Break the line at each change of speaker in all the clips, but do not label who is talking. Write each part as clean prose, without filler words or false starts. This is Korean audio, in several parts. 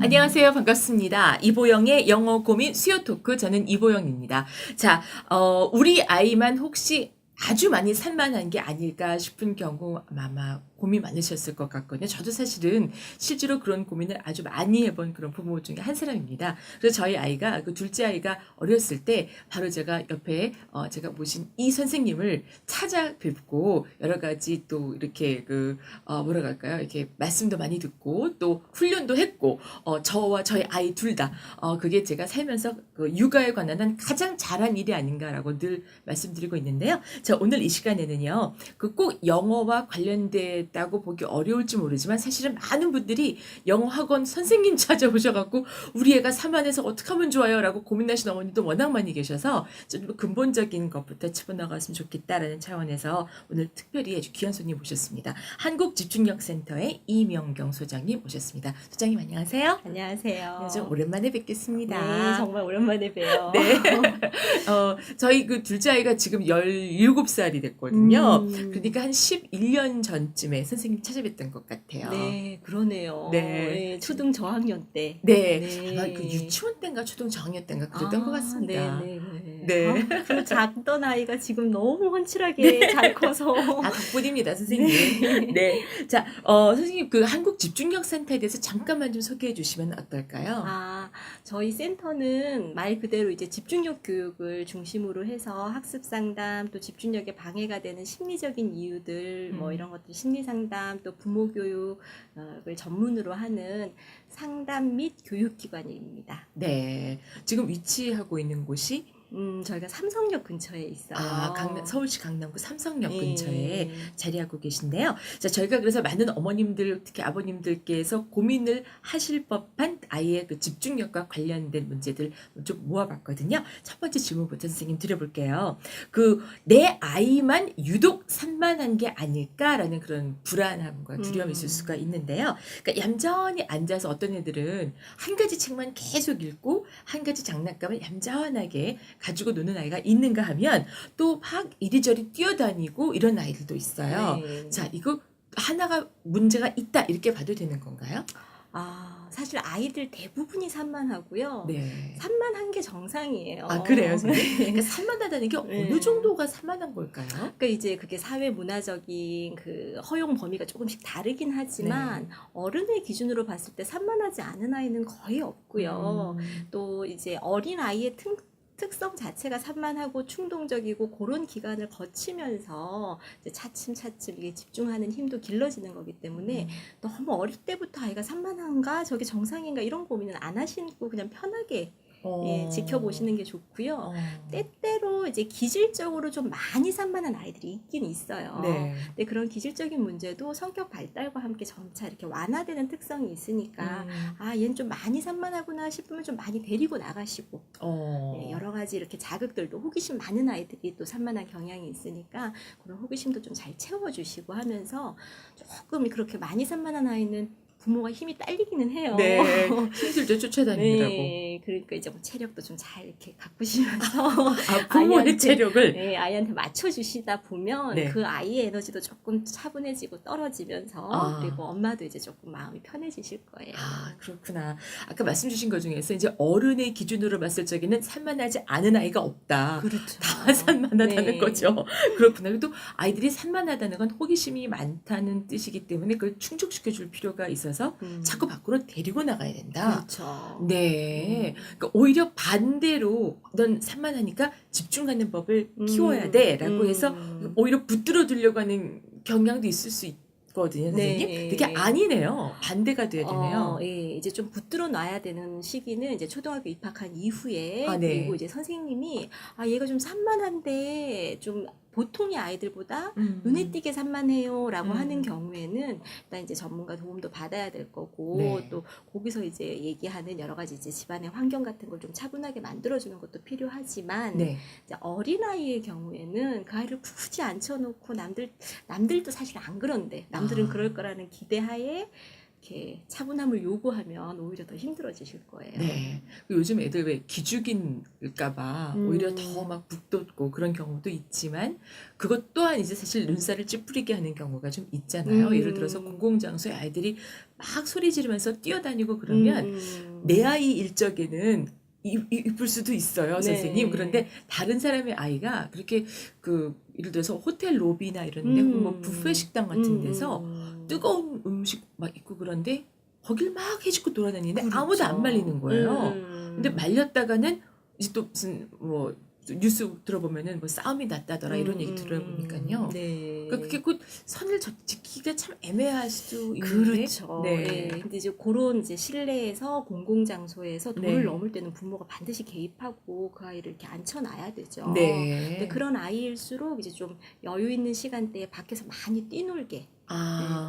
안녕하세요. 반갑습니다. 이보영의 영어 고민 수요 토크. 저는 이보영입니다. 자, 우리 아이만 혹시 아주 많이 산만한 게 아닐까 싶은 경우 아마 고민 많으셨을 것 같거든요. 저도 사실은 실제로 그런 고민을 아주 많이 해본 그런 부모 중에 한 사람입니다. 그래서 저희 아이가, 그 둘째 아이가 어렸을 때 바로 제가 옆에 제가 모신 이 선생님을 찾아뵙고 여러 가지 또 이렇게 뭐라 할까요? 이렇게 말씀도 많이 듣고 또 훈련도 했고 저와 저희 아이 둘 다 그게 제가 살면서 그 육아에 관한 한 가장 잘한 일이 아닌가라고 늘 말씀드리고 있는데요. 자, 오늘 이 시간에는요. 그 꼭 영어와 관련됐다고 보기 어려울지 모르지만 사실은 많은 분들이 영어 학원 선생님 찾아오셔갖고 우리 애가 산만해서 어떻게 하면 좋아요? 라고 고민하시는 어머님도 워낙 많이 계셔서 좀 근본적인 것부터 짚어나갔으면 좋겠다라는 차원에서 오늘 특별히 아주 귀한 손님 모셨습니다. 한국집중력센터의 이명경 소장님 모셨습니다. 소장님 안녕하세요.
안녕하세요.
좀 오랜만에 뵙겠습니다.
네, 정말 오랜만에 봬요.
네. 저희 그 둘째 아이가 지금 17살이 됐거든요. 그러니까 한 11년 전쯤에 선생님 찾아뵀던 것 같아요.
네, 그러네요.
네.
네, 초등 저학년 때.
네.
네.
아마 그 유치원 때인가 초등 저학년 때인가 그랬던 것 같습니다.
네.
네.
그 작던 아이가 지금 너무 헌칠하게 잘 커서.
다 덕분입니다, 선생님. 네. 자, 선생님 그 한국 집중력 센터에 대해서 잠깐만 좀 소개해 주시면 어떨까요?
저희 센터는 말 그대로 이제 집중력 교육을 중심으로 해서 학습 상담, 또 집중력에 방해가 되는 심리적인 이유들, 뭐 이런 것들 심리 상담, 또 부모 교육을 전문으로 하는 상담 및 교육 기관입니다.
네. 지금 위치하고 있는 곳이
저희가 삼성역 근처에 있어요.
서울시 강남구 삼성역
네.
근처에 자리하고 계신데요. 자, 저희가 그래서 많은 어머님들, 특히 아버님들께서 고민을 하실 법한 아이의 그 집중력과 관련된 문제들 좀 모아봤거든요. 첫 번째 질문부터 선생님 드려볼게요. 내 아이만 유독 산만한 게 아닐까라는 그런 불안함과 두려움이 있을 수가 있는데요. 그러니까 얌전히 앉아서 어떤 애들은 한 가지 책만 계속 읽고 한 가지 장난감을 얌전하게 가지고 노는 아이가 있는가 하면 또 막 이리저리 뛰어다니고 이런 아이들도 있어요.
네.
자, 이거 하나가 문제가 있다 이렇게 봐도 되는 건가요?
사실 아이들 대부분이 산만하고요.
네.
산만한 게 정상이에요.
그래요, 선생님? 그러니까 산만하다는 게
네.
어느 정도가 산만한 걸까요?
그러니까 이제 그게 사회 문화적인 그 허용 범위가 조금씩 다르긴 하지만 어른의 기준으로 봤을 때 산만하지 않은 아이는 거의 없고요. 또 이제 어린 아이의 특성 자체가 산만하고 충동적이고 그런 기간을 거치면서 이제 차츰차츰 이게 집중하는 힘도 길러지는 거기 때문에 너무 어릴 때부터 아이가 산만한가 저게 정상인가 이런 고민은 안 하시고 그냥 편하게 지켜보시는 게 좋고요. 때때로 이제 기질적으로 좀 많이 산만한 아이들이 있긴 있어요.
네.
근데 그런 기질적인 문제도 성격 발달과 함께 점차 이렇게 완화되는 특성이 있으니까 얘는 좀 많이 산만하구나 싶으면 좀 많이 데리고 나가시고 여러 가지 이렇게 자극들도 호기심 많은 아이들이 또 산만한 경향이 있으니까 그런 호기심도 좀 잘 채워주시고 하면서 조금 그렇게 많이 산만한 아이는 부모가 힘이 딸리기는 해요.
네. 힘들죠, 쫓아다니느라고.
네, 그러니까 이제 뭐 체력도 좀 잘 이렇게 가꾸시면서
부모의 체력을
아이한테 맞춰주시다 보면
네.
그 아이의 에너지도 조금 차분해지고 떨어지면서 그리고 엄마도 이제 조금 마음이 편해지실 거예요.
그렇구나. 아까 말씀 주신 것 중에서 이제 어른의 기준으로 봤을 적에는 산만하지 않은 아이가 없다.
그렇죠.
다 산만하다는
네.
거죠. 그렇구나. 또 아이들이 산만하다는 건 호기심이 많다는 뜻이기 때문에 그걸 충족시켜 줄 필요가 있어서 자꾸 밖으로 데리고 나가야 된다.
그렇죠.
네. 그러니까 오히려 반대로 넌 산만하니까 집중하는 법을 키워야 돼 라고 해서 오히려 붙들어 두려고 하는 경향도 있을 수 있거든요, 선생님.
네.
그게 아니네요. 반대가 돼야 되네요.
이제 좀 붙들어 놔야 되는 시기는 이제 초등학교 입학한 이후에
네.
그리고 이제 선생님이 얘가 좀 산만한데 좀 보통의 아이들보다 눈에 띄게 산만해요라고 하는 경우에는 일단 이제 전문가 도움도 받아야 될 거고 또 거기서 이제 얘기하는 여러 가지 이제 집안의 환경 같은 걸 좀 차분하게 만들어주는 것도 필요하지만 이제 어린 아이의 경우에는 그 아이를 굳이 앉혀놓고 남들도 사실 안 그런데 남들은 그럴 거라는 기대하에 이렇게 차분함을 요구하면 오히려 더 힘들어지실 거예요.
네. 요즘 애들 왜 기죽인일까봐 오히려 더 막 북돋고 그런 경우도 있지만 그것 또한 이제 사실 눈살을 찌푸리게 하는 경우가 좀 있잖아요. 예를 들어서 공공장소에 아이들이 막 소리 지르면서 뛰어다니고 그러면 내 아이 일적에는 이쁠 수도 있어요,
네.
선생님. 그런데 다른 사람의 아이가 그렇게 예를 들어서 호텔 로비나 이런데 혹은 뭐 뷔페 식당 같은 데서 뜨거운 음식 막 있고 그런데 거길 막 해집고 돌아다니는데
그렇죠.
아무도 안 말리는 거예요. 근데 말렸다가는 이제 또 무슨 뭐 뉴스 들어보면은 뭐 싸움이 났다더라 이런 얘기 들어보니까요.
네.
그러니까 그게 곧 선을 지키기가 참 애매할 수 있는데.
그렇죠.
네.
네. 근데 이제 그런 이제 실내에서 공공장소에서 도를
네.
넘을 때는 부모가 반드시 개입하고 그 아이를 이렇게 앉혀놔야 되죠.
네.
근데 그런 아이일수록 이제 좀 여유 있는 시간대에 밖에서 많이 뛰놀게. 네,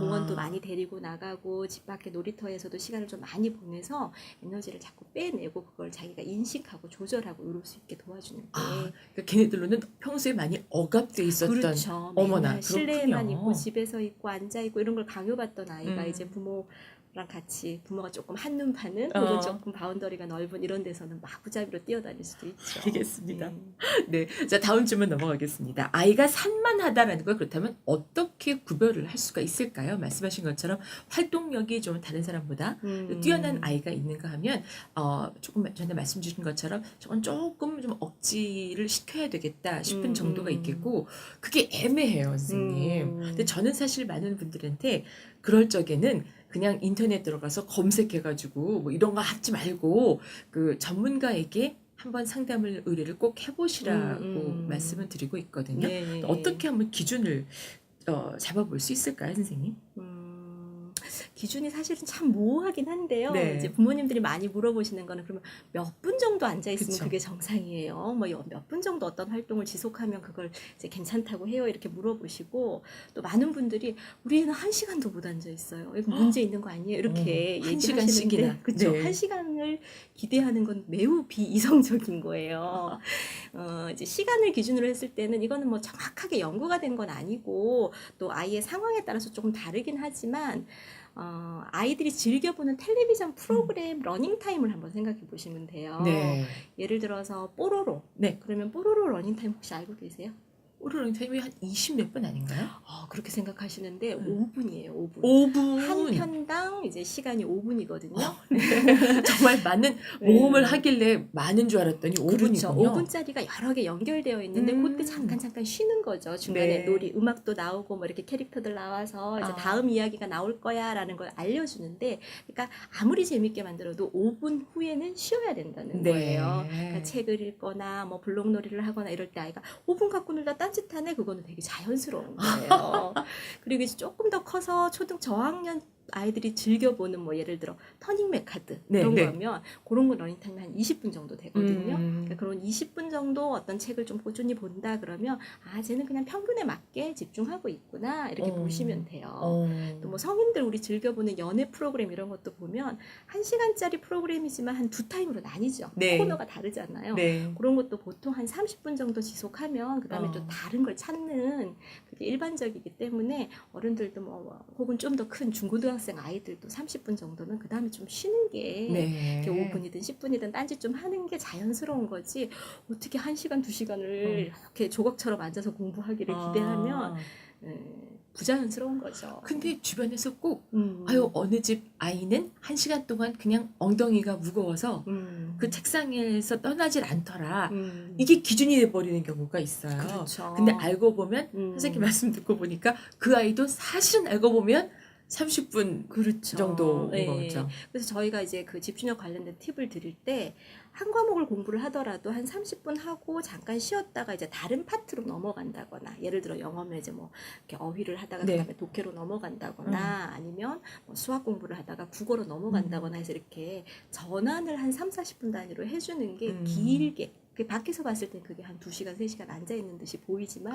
공원도 많이 데리고 나가고 집 밖에 놀이터에서도 시간을 좀 많이 보내서 에너지를 자꾸 빼내고 그걸 자기가 인식하고 조절하고 이럴 수 있게 도와주는 게
그러니까 걔네들로는 평소에 많이 억압돼 있었던.
그렇죠.
어머나,
맨날 실내에만
그렇군요.
있고 집에서 있고 앉아 있고 이런 걸 강요받던 아이가
음.
이제 부모랑 같이 부모가 조금 한눈 파는 혹은 조금 바운더리가 넓은 이런 데서는 마구잡이로 뛰어다닐 수도 있죠.
알겠습니다.
네.
네. 자, 다음 질문 넘어가겠습니다. 아이가 산만하다라는 걸 그렇다면 어떻게 구별을 할 수가 있을까요? 말씀하신 것처럼 활동력이 좀 다른 사람보다 뛰어난 아이가 있는가 하면 조금 전에 말씀 주신 것처럼 저건 조금 좀 억지를 시켜야 되겠다 싶은 정도가 있겠고 그게 애매해요, 선생님. 근데 저는 사실 많은 분들한테 그럴 적에는 그냥 인터넷 들어가서 검색해가지고 뭐 이런 거 하지 말고 그 전문가에게 한번 상담을 의뢰를 꼭 해보시라고 말씀을 드리고 있거든요.
네.
어떻게 한번 기준을 잡아볼 수 있을까요, 선생님?
기준이 사실은 참 모호하긴 한데요.
네.
이제 부모님들이 많이 물어보시는 거는 그러면 몇 분 정도 앉아 있으면
그쵸.
그게 정상이에요. 뭐 몇 분 정도 어떤 활동을 지속하면 그걸 이제 괜찮다고 해요. 이렇게 물어보시고 또 많은 분들이 우리 애는 1시간도 못 앉아 있어요. 이거 문제 있는 거 아니에요? 이렇게
한
얘기하시는데
시간씩이나.
그렇죠.
네.
1시간을 기대하는 건 매우 비이성적인 거예요. 이제 시간을 기준으로 했을 때는 이거는 뭐 정확하게 연구가 된 건 아니고 또 아이의 상황에 따라서 조금 다르긴 하지만 아이들이 즐겨보는 텔레비전 프로그램 러닝타임을 한번 생각해 보시면 돼요.
네.
예를 들어서 뽀로로.
네.
그러면 뽀로로 러닝타임 혹시 알고 계세요?
오르는 타임이 한 20몇 분 아닌가요?
그렇게 생각하시는데 5분이에요. 5분.
5분.
한 편당 이제 시간이 5분이거든요.
정말 많은 모험을 하길래 많은 줄 알았더니 5분이군요.
그렇죠. 5분짜리가 여러 개 연결되어 있는데 그때 잠깐 쉬는 거죠. 중간에
네.
놀이 음악도 나오고 뭐 이렇게 캐릭터들 나와서 이제 다음 이야기가 나올 거야라는 걸 알려주는데, 그러니까 아무리 재밌게 만들어도 5분 후에는 쉬어야 된다는
네.
거예요. 그러니까 책을 읽거나 뭐 블록놀이를 하거나 이럴 때 아이가 5분 갖고 놀다 딴짓하네, 그거는 되게 자연스러운 거예요. 그리고 이제 조금 더 커서 저학년 아이들이 즐겨보는 뭐 예를 들어 터닝 메카드
네,
이런
네.
거면 그런 거 러닝타임이 한 20분 정도 되거든요. 그러니까 그런 20분 정도 어떤 책을 좀 꾸준히 본다 그러면 쟤는 그냥 평균에 맞게 집중하고 있구나 이렇게 보시면 돼요. 또 뭐 성인들 우리 즐겨보는 연애 프로그램 이런 것도 보면 1시간짜리 프로그램이지만 한 2타임으로 나뉘죠.
네.
코너가 다르잖아요.
네.
그런 것도 보통 한 30분 정도 지속하면 그 다음에
어.
또 다른 걸 찾는 그게 일반적이기 때문에 어른들도 뭐 혹은 좀 더 큰 중고등학생 아이들도 30분 정도는 그 다음에 좀 쉬는 게
네.
이렇게 5분이든 10분이든 딴짓 좀 하는 게 자연스러운 거지, 어떻게 1시간 2시간을 이렇게 조각처럼 앉아서 공부하기를 기대하면 부자연스러운 거죠.
근데 주변에서 꼭
아유,
어느 집 아이는 1시간 동안 그냥 엉덩이가 무거워서 그 책상에서 떠나질 않더라. 이게 기준이 돼버리는 경우가 있어요.
그렇죠.
근데 알고 보면 선생님 말씀 듣고 보니까 그 아이도 사실은 알고 보면 30분
그렇죠.
정도인
네.
거죠.
그래서 저희가 이제 그 집중력 관련된 팁을 드릴 때 한 과목을 공부를 하더라도 한 30분 하고 잠깐 쉬었다가 이제 다른 파트로 넘어간다거나, 예를 들어 영어면 이제 뭐 이렇게 어휘를 하다가
네.
그다음에 독해로 넘어간다거나 아니면 뭐 수학 공부를 하다가 국어로 넘어간다거나 해서 이렇게 전환을 한 3, 40분 단위로 해주는 게 길게, 밖에서 봤을 땐 그게 한 2시간, 3시간 앉아있는 듯이 보이지만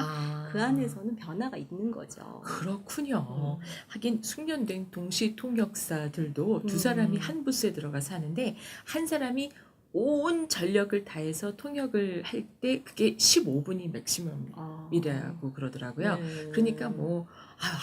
그 안에서는 변화가 있는 거죠.
그렇군요. 하긴 숙련된 동시 통역사들도 두 사람이 한 부스에 들어가서 하는데 한 사람이 온 전력을 다해서 통역을 할 때 그게 15분이 맥시멈이라고 그러더라고요. 그러니까 뭐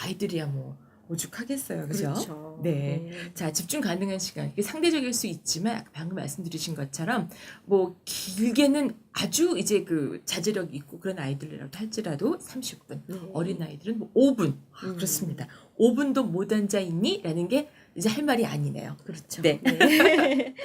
아이들이야 뭐 오죽하겠어요. 그죠?
그렇죠.
네. 자, 집중 가능한 시간. 이게 상대적일 수 있지만 아까 방금 말씀드리신 것처럼 뭐 길게는 아주 이제 그 자제력 있고 그런 아이들이라도 할지라도 30분.
네.
어린 아이들은 뭐 5분. 그렇습니다. 5분도 못 앉아 있니? 라는 게 이제 할 말이 아니네요.
그렇죠.
네.
네.